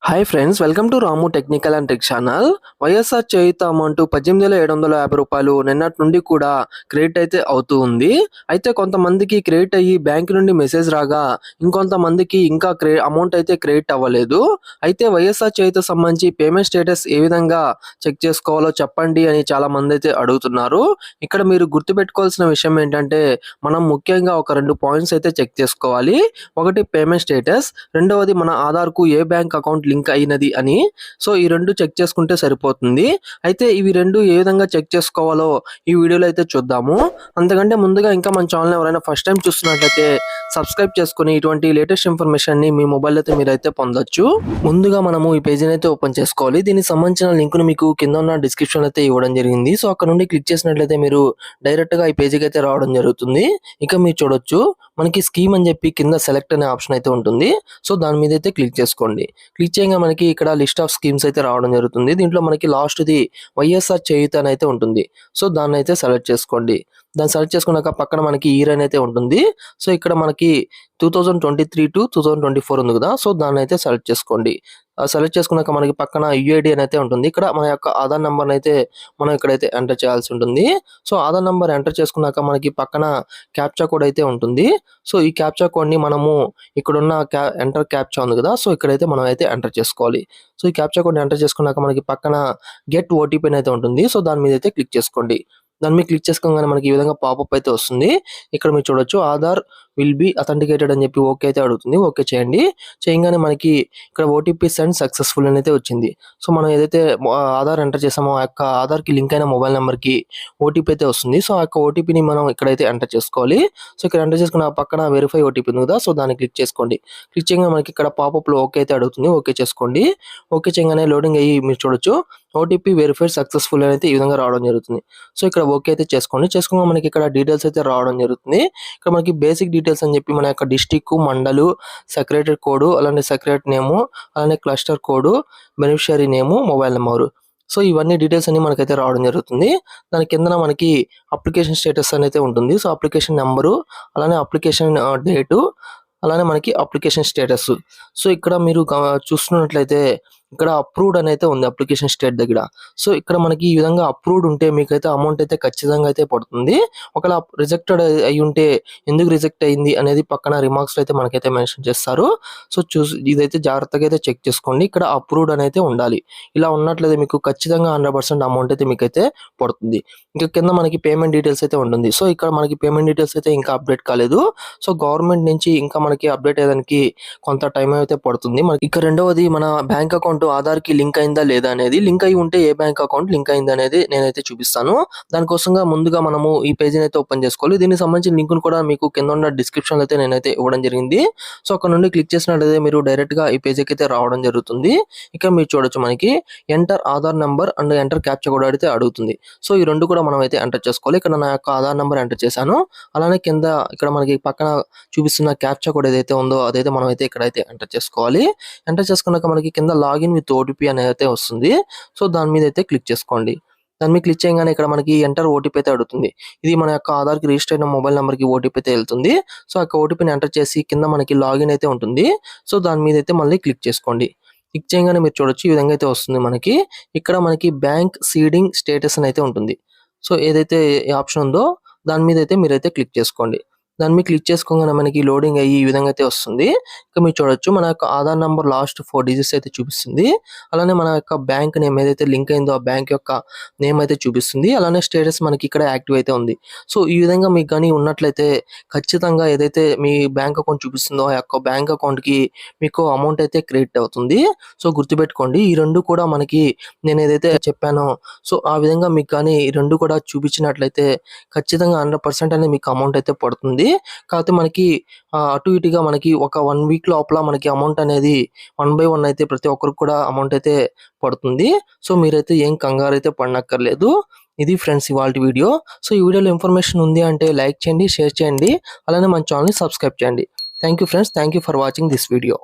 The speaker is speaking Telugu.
Hi friends, welcome to Ramu technical and trick channel. YSR Cheyutha amount 18,750 రూపాయలు నిన్నటి నుండి కూడా క్రెడిట్ అయితే అవుతూ ఉంది. అయితే కొంతమందికి క్రెడిట్ అయ్యి బ్యాంక్ నుండి మెసేజ్ రాగా ఇంకొంతమందికి ఇంకా అమౌంట్ అయితే క్రెడిట్ అవ్వలేదు. అయితే వైఎస్ఆర్ చేయూత సంబంధించి పేమెంట్ స్టేటస్ ఏ విధంగా చెక్ చేసుకోవాలో చెప్పండి అని చాలా మంది అయితే అడుగుతున్నారు. ఇక్కడ మీరు గుర్తుపెట్టుకోవాల్సిన విషయం ఏంటంటే, మనం ముఖ్యంగా ఒక 2 పాయింట్స్ అయితే చెక్ చేసుకోవాలి. ఒకటి పేమెంట్ స్టేటస్, రెండవది మన ఆధార్కు ఏ బ్యాంక్ అకౌంట్ లింక్ అయినది అని. సో ఈ రెండు చెక్ చేసుకుంటే సరిపోతుంది. అయితే ఇవి రెండు ఏ విధంగా చెక్ చేసుకోవాలో ఈ వీడియోలో అయితే చూద్దాము. అంతకంటే ముందుగా ఇంకా మన ఛానల్ ఎవరైనా ఫస్ట్ టైం చూస్తున్నట్లయితే సబ్స్క్రైబ్ చేసుకుని ఇటువంటి లేటెస్ట్ ఇన్ఫర్మేషన్ ని మీ మొబైల్ అయితే మీరైతే పొందొచ్చు. ముందుగా మనము ఈ పేజీని అయితే ఓపెన్ చేసుకోవాలి. దీనికి సంబంధించిన లింక్ ను మీకు కింద ఉన్న డిస్క్రిప్షన్ అయితే ఇవ్వడం జరిగింది. సో అక్కడ నుండి క్లిక్ చేసినట్లయితే మీరు డైరెక్ట్ గా ఈ పేజీకి అయితే రావడం జరుగుతుంది. ఇక మీరు చూడొచ్చు, మనకి స్కీమ్ అని చెప్పి కింద సెలెక్ట్ అనే ఆప్షన్ అయితే ఉంటుంది. సో దాని మీద అయితే క్లిక్ చేసుకోండి. క్లిక్ చేయగా మనకి ఇక్కడ లిస్ట్ ఆఫ్ స్కీమ్స్ అయితే రావడం జరుగుతుంది. దీంట్లో మనకి లాస్ట్ ది వైఎస్ఆర్ చేయూత అని అయితే ఉంటుంది. సో దాన్ని అయితే సెలెక్ట్ చేసుకోండి. దాన్ని సెలెక్ట్ చేసుకున్నాక పక్కన మనకి ఇయర్ అని అయితే ఉంటుంది. సో ఇక్కడ మనకి 2023 to 2024 ఉంది కదా. సో దాన్ని అయితే సెలెక్ట్ చేసుకోండి. సెలెక్ట్ చేసుకున్నాక మనకి పక్కన యూఐడి అని అయితే ఉంటుంది. ఇక్కడ మన యొక్క ఆధార్ నెంబర్ అయితే మనం ఇక్కడైతే ఎంటర్ చేయాల్సి ఉంటుంది. సో ఆధార్ నెంబర్ ఎంటర్ చేసుకున్నాక మనకి పక్కన క్యాప్చా కోడ్ అయితే ఉంటుంది. సో ఈ క్యాప్చా కోడ్ ని మనము ఇక్కడున్న ఎంటర్ క్యాప్చా ఉంది కదా. సో ఇక్కడైతే మనం అయితే ఎంటర్ చేసుకోవాలి. సో ఈ క్యాప్చా కోడ్ ఎంటర్ చేసుకున్నాక మనకి పక్కన గెట్ ఓటీపీ అయితే ఉంటుంది. సో దాని మీద అయితే క్లిక్ చేసుకోండి. దాని మీద క్లిక్ చేసుకోగానే మనకి ఈ విధంగా పాపప్ అయితే వస్తుంది. ఇక్కడ మీరు చూడొచ్చు, ఆధార్ విల్ బి అథెంటికేటెడ్ అని చెప్పి ఓకే అయితే అడుగుతుంది. ఓకే చేయండి. చేయగానే మనకి ఇక్కడ ఓటీపీ సెండ్ సక్సెస్ఫుల్ అని అయితే వచ్చింది. సో మనం ఏదైతే ఆధార్ ఎంటర్ చేసామో ఆ యొక్క ఆధార్కి లింక్ అయిన మొబైల్ నెంబర్కి ఓటీపీ అయితే వస్తుంది. సో ఆ యొక్క ఓటీపీని మనం ఇక్కడైతే ఎంటర్ చేసుకోవాలి. సో ఇక్కడ ఎంటర్ చేసుకున్న పక్కన వెరిఫై ఓటీపీ ఉంది కదా. సో దాన్ని క్లిక్ చేసుకోండి. క్లిక్ చేయగానే మనకి ఇక్కడ పాపప్లో ఓకే అయితే అడుగుతుంది. ఓకే చేసుకోండి. ఓకే చేయగానే లోడింగ్ అయ్యి మీరు చూడొచ్చు, ఓటీపీ వెరిఫైడ్ సక్సెస్ఫుల్ అయితే ఈ విధంగా రావడం జరుగుతుంది. సో ఇక్కడ ఓకే అయితే చేసుకోండి. చేసుకోగా మనకి ఇక్కడ డీటెయిల్స్ అయితే రావడం జరుగుతుంది. ఇక్కడ మనకి బేసిక్ డీటెయిల్స్ అని చెప్పి మన యొక్క డిస్టిక్, మండలు, సెక్రటరీ కోడ్, అలానే సెక్రటరీ నేము, అలానే క్లస్టర్ కోడ్, బెనిఫిషియరీ నేము, మొబైల్ నెంబరు. సో ఇవన్నీ డీటెయిల్స్ అన్ని మనకైతే రావడం జరుగుతుంది. దాని కింద మనకి అప్లికేషన్ స్టేటస్ అనేది ఉంటుంది. సో అప్లికేషన్ నెంబరు, అలానే అప్లికేషన్ డేటు, అలానే మనకి అప్లికేషన్ స్టేటస్. సో ఇక్కడ మీరు చూస్తున్నట్లయితే ఇక్కడ అప్రూవ్డ్ అని అయితే ఉంది అప్లికేషన్ స్టేట్ దగ్గర. సో ఇక్కడ మనకి ఈ విధంగా అప్రూవ్డ్ ఉంటే మీకైతే అమౌంట్ అయితే ఖచ్చితంగా అయితే పడుతుంది. ఒకవేళ రిజెక్టెడ్ అయి ఉంటే ఎందుకు రిజెక్ట్ అయింది అనేది పక్కన రిమార్క్స్ అయితే మనకైతే మెన్షన్ చేస్తారు. సో ఇదైతే జాగ్రత్తగా అయితే చెక్ చేసుకోండి. ఇక్కడ అప్రూవ్డ్ అని అయితే ఉండాలి. ఇలా ఉన్నట్లయితే మీకు ఖచ్చితంగా 100% అమౌంట్ అయితే మీకైతే పడుతుంది. ఇంకా కింద మనకి పేమెంట్ డీటెయిల్స్ అయితే ఉంటుంది. సో ఇక్కడ మనకి పేమెంట్ డీటెయిల్స్ అయితే ఇంకా అప్డేట్ కాలేదు. సో గవర్నమెంట్ నుంచి ఇంకా మనకి అప్డేట్ అయ్యడానికి కొంత టైం అయితే పడుతుంది. మనకి ఇక రెండవది, మన బ్యాంక్ అకౌంట్ ఆధార్ కి లింక్ అయిందా లేదా అనేది, లింక్ అయి ఉంటే ఏ బ్యాంక్ అకౌంట్ లింక్ అయింది అనేది నేనైతే చూపిస్తాను. దానికోసంగా ముందుగా మనము ఈ పేజీని అయితే ఓపెన్ చేసుకోవాలి. దీనికి సంబంధించిన లింక్ కూడా మీకు కింద ఉన్న డిస్క్రిప్షన్ అయితే నేనైతే ఇవ్వడం జరిగింది. సో అక్కడ నుండి క్లిక్ చేసినట్లయితే మీరు డైరెక్ట్ గా ఈ పేజీకి అయితే రావడం జరుగుతుంది. ఇక్కడ మీరు చూడొచ్చు, మనకి enter Aadhaar number and enter captcha code అయితే అడుగుతుంది. సో ఈ రెండు కూడా మనం అయితే ఎంటర్ చేసుకోవాలి. ఇక్కడ నా యొక్క ఆధార్ నెంబర్ ఎంటర్ చేశాను. అలానే కింద ఇక్కడ మనకి పక్కన చూపిస్తున్న క్యాప్చా కోడ్ ఏదైతే ఉందో అదైతే మనం అయితే ఇక్కడైతే ఎంటర్ చేసుకోవాలి. ఎంటర్ చేసుకున్నాక మనకి కింద లాగిన్ విత్ ఓటీపీ అనేది అయితే వస్తుంది. సో దాని మీద అయితే క్లిక్ చేసుకోండి. దాని మీద క్లిక్ చేయగానే ఇక్కడ మనకి ఎంటర్ ఓటీపీ అయితే అడుగుతుంది. ఇది మన యొక్క ఆధార్కి రిజిస్టర్ అయిన మొబైల్ నెంబర్కి ఓటీపీ అయితే వెళ్తుంది. సో ఆ ఓటీపీని ఎంటర్ చేసి కింద మనకి లాగిన్ అయితే ఉంటుంది. సో దాని మీద అయితే మళ్ళీ క్లిక్ చేసుకోండి. క్లిక్ చేయగానే మీరు చూడొచ్చు, ఈ విధంగా అయితే వస్తుంది మనకి. ఇక్కడ మనకి బ్యాంక్ సీడింగ్ స్టేటస్ అని అయితే ఉంటుంది. సో ఏదైతే ఆప్షన్ ఉందో దాని మీద అయితే మీరైతే క్లిక్ చేసుకోండి. దాని మీద క్లిక్ చేసుకోగానే మనకి లోడింగ్ అయ్యి ఈ విధంగా అయితే వస్తుంది. ఇక మీరు చూడొచ్చు, మన యొక్క ఆధార్ నంబర్ లాస్ట్ 4 డిజిట్స్ అయితే చూపిస్తుంది. అలానే మన యొక్క బ్యాంక్ నేమ్ ఏదైతే లింక్ అయిందో ఆ బ్యాంక్ యొక్క నేమ్ అయితే చూపిస్తుంది. అలానే స్టేటస్ మనకి ఇక్కడ యాక్టివ్ అయితే ఉంది. సో ఈ విధంగా మీకు కానీ ఉన్నట్లయితే ఖచ్చితంగా ఏదైతే మీ బ్యాంక్ అకౌంట్ చూపిస్తుందో ఆ యొక్క బ్యాంక్ అకౌంట్ కి మీకు అమౌంట్ అయితే క్రెడిట్ అవుతుంది. సో గుర్తుపెట్టుకోండి, ఈ రెండు కూడా మనకి నేను ఏదైతే చెప్పానో సో ఆ విధంగా మీకు కానీ ఈ రెండు కూడా చూపించినట్లయితే ఖచ్చితంగా 100% అనేది మీకు అమౌంట్ అయితే పడుతుంది. కాకపోతే మనకి అటు ఇటుగా మనకి ఒక 1 వీక్ లోపల మనకి అమౌంట్ అనేది 1 by 1 అయితే ప్రతి ఒక్కరికి కూడా అమౌంట్ అయితే పడుతుంది. సో మీరైతే ఏం కంగారు అయితే పడనక్కర్లేదు. ఇది ఫ్రెండ్స్ ఇవాల్టి వీడియో. సో ఈ వీడియోలో ఇన్ఫర్మేషన్ ఉంది అంటే లైక్ చేయండి, షేర్ చేయండి, అలానే మన ఛానల్ని సబ్స్క్రైబ్ చేయండి. Thank you friends. Thank you for watching this video.